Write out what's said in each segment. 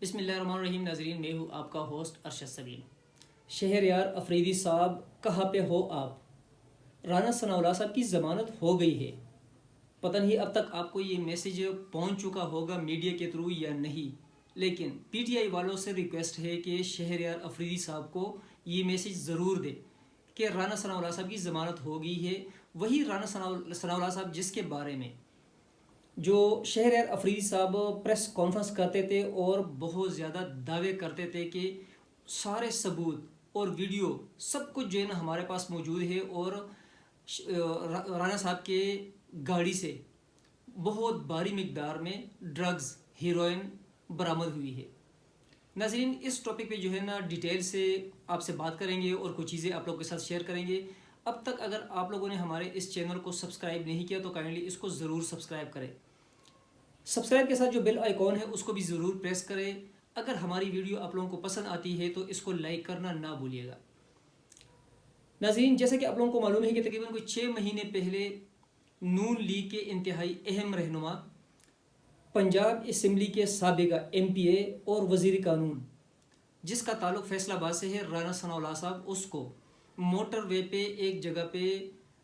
بسم اللہ الرحمن الرحیم. ناظرین، میں ہوں آپ کا ہوسٹ ارشد سلیم. شہریار افریدی صاحب کہاں پہ ہو آپ؟ رانا ثناءاللہ صاحب کی ضمانت ہو گئی ہے. پتہ نہیں اب تک آپ کو یہ میسیج پہنچ چکا ہوگا میڈیا کے تھرو یا نہیں، لیکن پی ٹی آئی والوں سے ریکویسٹ ہے کہ شہریار افریدی صاحب کو یہ میسیج ضرور دے کہ رانا ثناءاللہ صاحب کی ضمانت ہو گئی ہے. وہی رانا ثناءاللہ صاحب جس کے بارے میں جو شہریار افریدی صاحب پریس کانفرنس کرتے تھے اور بہت زیادہ دعوے کرتے تھے کہ سارے ثبوت اور ویڈیو سب کچھ جو ہے نا ہمارے پاس موجود ہے، اور رانا صاحب کے گاڑی سے بہت بھاری مقدار میں ڈرگز ہیروئن برآمد ہوئی ہے. ناظرین، اس ٹاپک پہ جو ہے نا ڈیٹیل سے آپ سے بات کریں گے اور کچھ چیزیں آپ لوگوں کے ساتھ شیئر کریں گے. اب تک اگر آپ لوگوں نے ہمارے اس چینل کو سبسکرائب نہیں کیا تو کائنڈلی اس کو ضرور سبسکرائب کریں. سبسکرائب کے ساتھ جو بیل آئیکن ہے اس کو بھی ضرور پریس کریں. اگر ہماری ویڈیو آپ لوگوں کو پسند آتی ہے تو اس کو لائک کرنا نہ بھولیے گا. ناظرین، جیسے کہ آپ لوگوں کو معلوم ہے کہ تقریباً کوئی 6 مہینے پہلے نون لیگ کے انتہائی اہم رہنما پنجاب اسمبلی کے سابقہ ایم پی اے اور وزیر قانون جس کا تعلق فیصل آباد سے ہے، رانا ثناءاللہ صاحب، اس کو موٹر وے پہ ایک جگہ پہ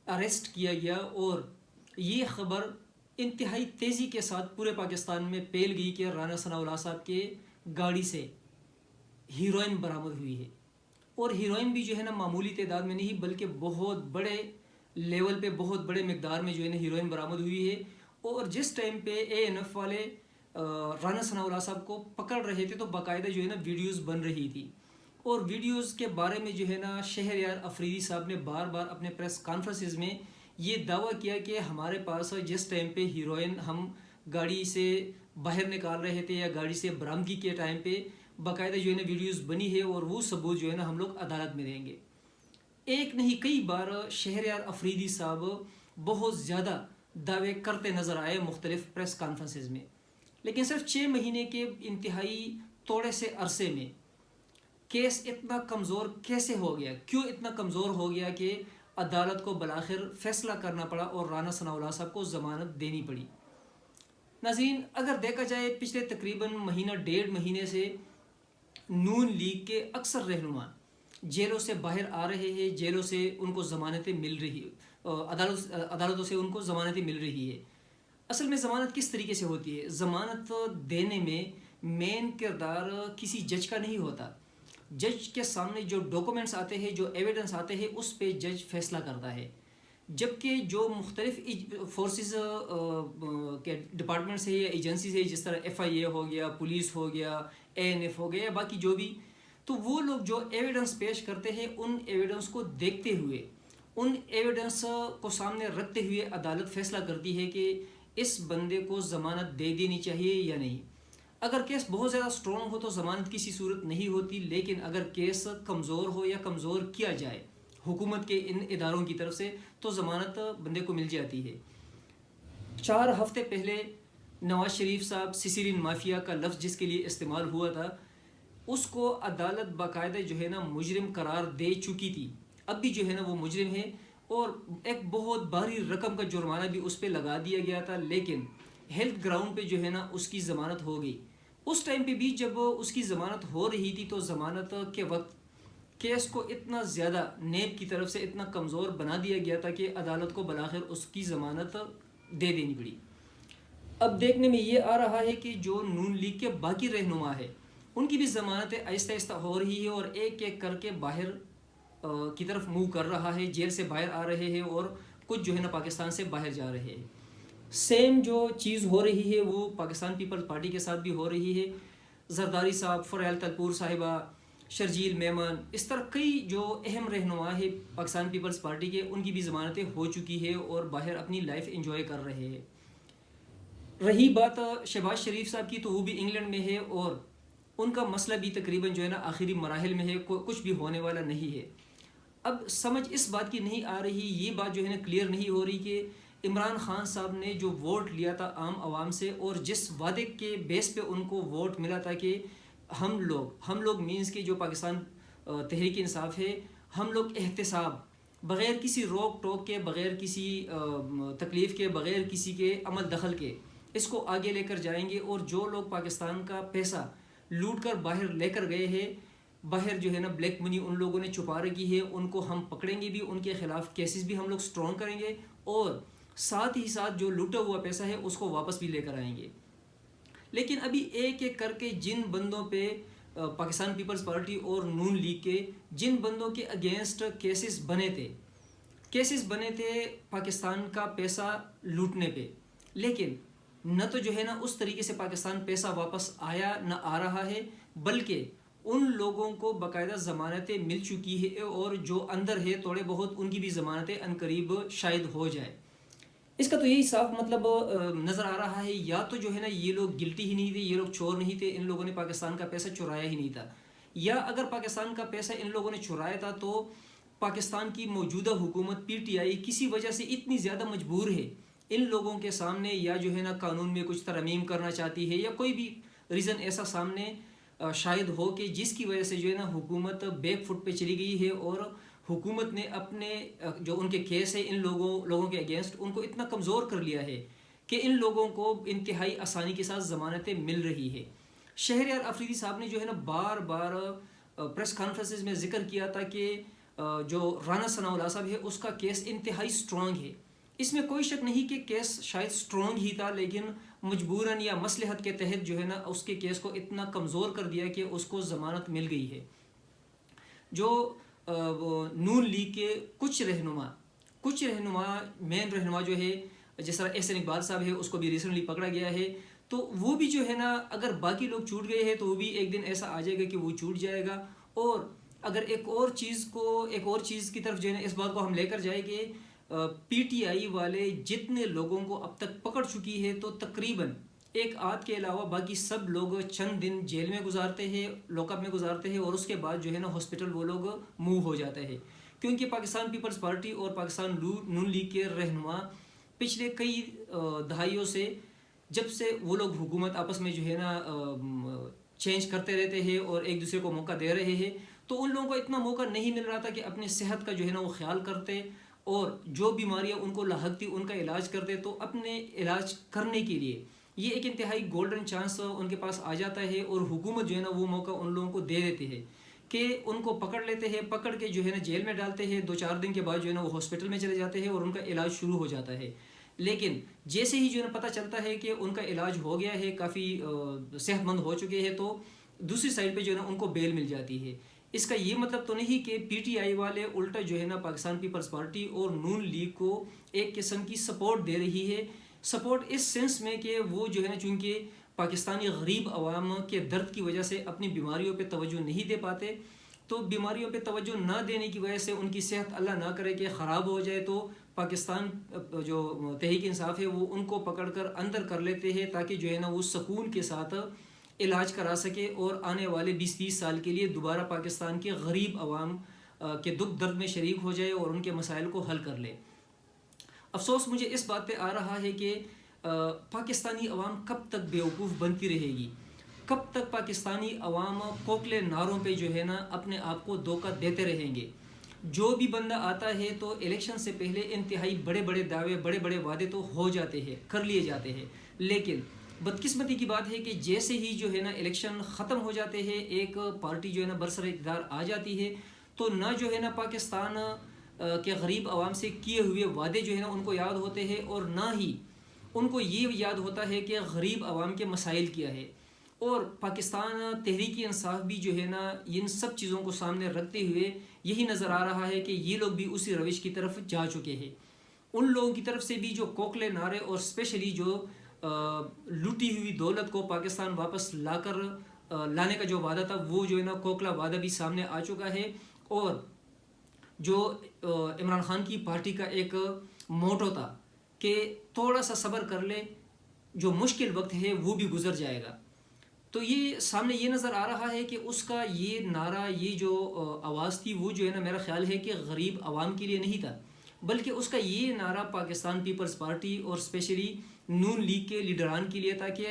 اریسٹ کیا گیا، اور یہ خبر انتہائی تیزی کے ساتھ پورے پاکستان میں پھیل گئی کہ رانا ثناءاللہ صاحب کے گاڑی سے ہیروئن برآمد ہوئی ہے. اور ہیروئن بھی جو ہے نا معمولی تعداد میں نہیں بلکہ بہت بڑے لیول پہ بہت بڑے مقدار میں جو ہے نا ہیروئن برآمد ہوئی ہے. اور جس ٹائم پہ اے این ایف والے رانا ثناءاللہ صاحب کو پکڑ رہے تھے تو باقاعدہ جو ہے نا ویڈیوز بن رہی تھی، اور ویڈیوز کے بارے میں جو ہے نا شہریار افریدی صاحب نے بار بار اپنے پریس کانفرنسز میں یہ دعویٰ کیا کہ ہمارے پاس جس ٹائم پہ ہیروئن ہم گاڑی سے باہر نکال رہے تھے یا گاڑی سے برآمدگی کے ٹائم پہ باقاعدہ جو ہے نا ویڈیوز بنی ہے، اور وہ ثبوت جو ہے نا ہم لوگ عدالت میں دیں گے. ایک نہیں کئی بار شہریار افریدی صاحب بہت زیادہ دعوے کرتے نظر آئے مختلف پریس کانفرنسز میں، لیکن صرف 6 مہینے کے انتہائی تھوڑے سے عرصے میں کیس اتنا کمزور کیسے ہو گیا، کیوں اتنا کمزور ہو گیا کہ عدالت کو بالآخر فیصلہ کرنا پڑا اور رانا ثناءاللہ صاحب کو ضمانت دینی پڑی. ناظرین، اگر دیکھا جائے پچھلے تقریباً مہینہ 1.5 مہینے سے نون لیگ کے اکثر رہنما جیلوں سے باہر آ رہے ہیں، جیلوں سے ان کو ضمانتیں مل رہی، عدالتوں سے ان کو ضمانتیں مل رہی ہے. اصل میں ضمانت کس طریقے سے ہوتی ہے؟ ضمانت دینے میں مین کردار کسی جج کا نہیں ہوتا. جج کے سامنے جو ڈاکومنٹس آتے ہیں، جو ایویڈنس آتے ہیں، اس پہ جج فیصلہ کرتا ہے، جبکہ جو مختلف فورسز کے ڈپارٹمنٹس ہیں یا ایجنسیز ہیں، جس طرح ایف آئی اے ہو گیا، پولیس ہو گیا، اے این ایف ہو گیا یا باقی جو بھی، تو وہ لوگ جو ایویڈنس پیش کرتے ہیں ان ایویڈنس کو دیکھتے ہوئے، ان ایویڈنس کو سامنے رکھتے ہوئے عدالت فیصلہ کرتی ہے کہ اس بندے کو ضمانت دے دینی چاہیے یا نہیں. اگر کیس بہت زیادہ سٹرونگ ہو تو ضمانت کسی صورت نہیں ہوتی، لیکن اگر کیس کمزور ہو یا کمزور کیا جائے حکومت کے ان اداروں کی طرف سے تو ضمانت بندے کو مل جاتی ہے. 4 ہفتے پہلے نواز شریف صاحب سیسرین مافیا کا لفظ جس کے لیے استعمال ہوا تھا، اس کو عدالت باقاعدہ جو ہے نا مجرم قرار دے چکی تھی. اب بھی جو ہے نا وہ مجرم ہے، اور ایک بہت بھاری رقم کا جرمانہ بھی اس پہ لگا دیا گیا تھا، لیکن ہیلتھ گراؤنڈ پہ جو ہے نا اس کی ضمانت ہو گئی. اس ٹائم پہ بھی جب اس کی ضمانت ہو رہی تھی تو ضمانت کے وقت کیس کو اتنا زیادہ نیب کی طرف سے اتنا کمزور بنا دیا گیا تھا کہ عدالت کو بالآخر اس کی ضمانت دے دینی پڑی. اب دیکھنے میں یہ آ رہا ہے کہ جو نون لیگ کے باقی رہنما ہے ان کی بھی ضمانتیں آہستہ آہستہ ہو رہی ہے، اور ایک ایک کر کے باہر کی طرف موو کر رہا ہے، جیل سے باہر آ رہے ہیں، اور کچھ جو ہے نا پاکستان سے باہر جا رہے ہیں. سیم جو چیز ہو رہی ہے وہ پاکستان پیپلز پارٹی کے ساتھ بھی ہو رہی ہے. زرداری صاحب، فریال تلپور صاحبہ، شرجیل میمن، اس طرح کئی جو اہم رہنما ہے پاکستان پیپلز پارٹی کے، ان کی بھی ضمانتیں ہو چکی ہے اور باہر اپنی لائف انجوائے کر رہے ہیں. رہی بات شہباز شریف صاحب کی تو وہ بھی انگلینڈ میں ہے، اور ان کا مسئلہ بھی تقریباً جو ہے نا آخری مراحل میں ہے، کچھ بھی ہونے والا نہیں ہے. اب سمجھ اس بات کی نہیں آ رہی، یہ بات جو ہے نا کلیئر نہیں ہو رہی کہ عمران خان صاحب نے جو ووٹ لیا تھا عام عوام سے، اور جس وعدے کے بیس پہ ان کو ووٹ ملا تھا کہ ہم لوگ مینس کے جو پاکستان تحریک انصاف ہے، ہم لوگ احتساب بغیر کسی روک ٹوک کے، بغیر کسی تکلیف کے، بغیر کسی کے عمل دخل کے اس کو آگے لے کر جائیں گے، اور جو لوگ پاکستان کا پیسہ لوٹ کر باہر لے کر گئے ہیں. باہر جو ہے نا بلیک منی ان لوگوں نے چھپا رکھی ہے. ان کو ہم پکڑیں گے بھی, ان کے خلاف کیسز بھی ہم لوگ سٹرونگ کریں گے, اور ساتھ ہی ساتھ جو لوٹا ہوا پیسہ ہے اس کو واپس بھی لے کر آئیں گے. لیکن ابھی ایک ایک کر کے جن بندوں پہ پاکستان پیپلز پارٹی اور نون لیگ کے جن بندوں کے اگینسٹ کیسز بنے تھے پاکستان کا پیسہ لوٹنے پہ, لیکن نہ تو جو ہے نا اس طریقے سے پاکستان پیسہ واپس آیا نہ آ رہا ہے, بلکہ ان لوگوں کو باقاعدہ ضمانتیں مل چکی ہے, اور جو اندر ہے تھوڑے بہت ان کی بھی ضمانتیں عنقریب شاید ہو جائے. اس کا تو یہی صاف مطلب نظر آ رہا ہے, یا تو جو ہے نا یہ لوگ گلٹی ہی نہیں تھے, یہ لوگ چور نہیں تھے, ان لوگوں نے پاکستان کا پیسہ چرایا ہی نہیں تھا, یا اگر پاکستان کا پیسہ ان لوگوں نے چرایا تھا تو پاکستان کی موجودہ حکومت پی ٹی آئی کسی وجہ سے اتنی زیادہ مجبور ہے ان لوگوں کے سامنے, یا جو ہے نا قانون میں کچھ ترمیم کرنا چاہتی ہے, یا کوئی بھی ریزن ایسا سامنے شاید ہو کہ جس کی وجہ سے جو ہے نا حکومت بیک فٹ پہ چلی گئی ہے, اور حکومت نے اپنے جو ان کے کیس ہے ان لوگوں کے اگینسٹ ان کو اتنا کمزور کر لیا ہے کہ ان لوگوں کو انتہائی آسانی کے ساتھ ضمانتیں مل رہی ہے. شہریار افریدی صاحب نے جو ہے نا بار بار پریس کانفرنسز میں ذکر کیا تھا کہ جو رانا ثناء اللہ صاحب ہے اس کا کیس انتہائی سٹرونگ ہے. اس میں کوئی شک نہیں کہ کیس شاید سٹرونگ ہی تھا, لیکن مجبوراً یا مصلحت کے تحت جو ہے نا اس کے کیس کو اتنا کمزور کر دیا کہ اس کو ضمانت مل گئی ہے. جو نون لیگ کے کچھ رہنما مین رہنما جو ہے, جس طرح احسن اقبال صاحب ہے اس کو بھی ریسنٹلی پکڑا گیا ہے, تو وہ بھی جو ہے نا اگر باقی لوگ چھوٹ گئے ہیں تو وہ بھی ایک دن ایسا آ جائے گا کہ وہ چھوٹ جائے گا. اور اگر ایک اور چیز کی طرف جو ہے نا اس بات کو ہم لے کر جائیں کہ پی ٹی آئی والے جتنے لوگوں کو اب تک پکڑ چکی ہے تو تقریباً ایک آدھ کے علاوہ باقی سب لوگ چند دن جیل میں گزارتے ہیں, لاک اپ میں گزارتے ہیں, اور اس کے بعد جو ہے نا ہاسپٹل وہ لوگ موو ہو جاتے ہیں, کیونکہ پاکستان پیپلز پارٹی اور پاکستان نون لیگ کے رہنما پچھلے کئی دہائیوں سے جب سے وہ لوگ حکومت آپس میں جو ہے نا چینج کرتے رہتے ہیں اور ایک دوسرے کو موقع دے رہے ہیں, تو ان لوگوں کو اتنا موقع نہیں مل رہا تھا کہ اپنے صحت کا جو ہے نا وہ خیال کرتے, اور جو بیماریاں ان کو لاحق تھی ان کا علاج کرتے. تو اپنے علاج کرنے کے لیے یہ ایک انتہائی گولڈن چانس ان کے پاس آ جاتا ہے, اور حکومت جو ہے نا وہ موقع ان لوگوں کو دے دیتی ہے کہ ان کو پکڑ لیتے ہیں, پکڑ کے جو ہے نا جیل میں ڈالتے ہیں, 2-4 دن کے بعد جو ہے نا وہ ہاسپٹل میں چلے جاتے ہیں اور ان کا علاج شروع ہو جاتا ہے. لیکن جیسے ہی جو ہے نا پتہ چلتا ہے کہ ان کا علاج ہو گیا ہے, کافی صحت مند ہو چکے ہیں, تو دوسری سائڈ پہ جو ہے نا ان کو بیل مل جاتی ہے. اس کا یہ مطلب تو نہیں کہ پی ٹی آئی والے الٹا جو ہے نا پاکستان پیپلز پارٹی اور نون لیگ کو ایک قسم کی سپورٹ دے رہی ہے. سپورٹ اس سینس میں کہ وہ جو ہے نا چونکہ پاکستانی غریب عوام کے درد کی وجہ سے اپنی بیماریوں پہ توجہ نہیں دے پاتے, تو بیماریوں پہ توجہ نہ دینے کی وجہ سے ان کی صحت اللہ نہ کرے کہ خراب ہو جائے, تو پاکستان جو تحریک انصاف ہے وہ ان کو پکڑ کر اندر کر لیتے ہیں تاکہ جو ہے نا وہ سکون کے ساتھ علاج کرا سکے اور آنے والے 20-30 سال کے لیے دوبارہ پاکستان کے غریب عوام کے دکھ درد میں شریک ہو جائے اور ان کے مسائل کو حل کر لے. افسوس مجھے اس بات پہ آ رہا ہے کہ پاکستانی عوام کب تک بیوقوف بنتی رہے گی, کب تک پاکستانی عوام کوکلے نعروں پہ جو ہے نا اپنے آپ کو دھوکہ دیتے رہیں گے. جو بھی بندہ آتا ہے تو الیکشن سے پہلے انتہائی بڑے بڑے دعوے, بڑے بڑے وعدے تو ہو جاتے ہیں, کر لیے جاتے ہیں, لیکن بدقسمتی کی بات ہے کہ جیسے ہی جو ہے نا الیکشن ختم ہو جاتے ہیں, ایک پارٹی جو ہے نا برسر اقتدار آ جاتی ہے, تو نہ جو ہے نا پاکستان کے غریب عوام سے کیے ہوئے وعدے جو ہے نا ان کو یاد ہوتے ہیں, اور نہ ہی ان کو یہ یاد ہوتا ہے کہ غریب عوام کے مسائل کیا ہے. اور پاکستان تحریک انصاف بھی جو ہے نا ان سب چیزوں کو سامنے رکھتے ہوئے یہی نظر آ رہا ہے کہ یہ لوگ بھی اسی روش کی طرف جا چکے ہیں. ان لوگوں کی طرف سے بھی جو کوکلے نعرے اور اسپیشلی جو لوٹی ہوئی دولت کو پاکستان واپس لانے کا جو وعدہ تھا, وہ جو ہے نا کوکلا وعدہ بھی سامنے آ چکا ہے. اور جو عمران خان کی پارٹی کا ایک موٹو تھا کہ تھوڑا سا صبر کر لے, جو مشکل وقت ہے وہ بھی گزر جائے گا, تو یہ سامنے یہ نظر آ رہا ہے کہ اس کا یہ نعرہ, یہ جو آواز تھی وہ جو ہے نا میرا خیال ہے کہ غریب عوام کے لیے نہیں تھا, بلکہ اس کا یہ نعرہ پاکستان پیپلز پارٹی اور اسپیشلی نون لیگ کے لیڈران کے لیے تھا کہ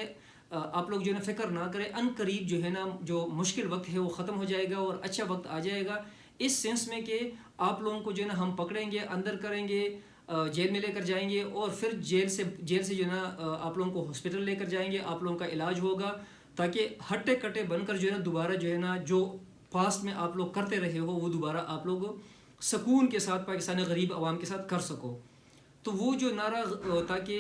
آپ لوگ جو ہے نا فکر نہ کریں, ان قریب جو ہے نا جو مشکل وقت ہے وہ ختم ہو جائے گا اور اچھا وقت آ جائے گا, اس سینس میں کہ آپ لوگوں کو جو ہے نا ہم پکڑیں گے, اندر کریں گے, جیل میں لے کر جائیں گے, اور پھر جیل سے جو ہے نا آپ لوگوں کو ہاسپٹل لے کر جائیں گے, آپ لوگوں کا علاج ہوگا, تاکہ ہٹے کٹے بن کر جو ہے نا دوبارہ جو ہے نا جو پاسٹ میں آپ لوگ کرتے رہے ہو وہ دوبارہ آپ لوگ سکون کے ساتھ پاکستانی غریب عوام کے ساتھ کر سکو. تو وہ جو نعرہ ہوتا کہ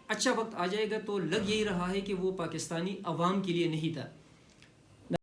اچھا وقت آ جائے گا، تو لگ یہی رہا ہے کہ وہ پاکستانی عوام کے لیے نہیں تھا.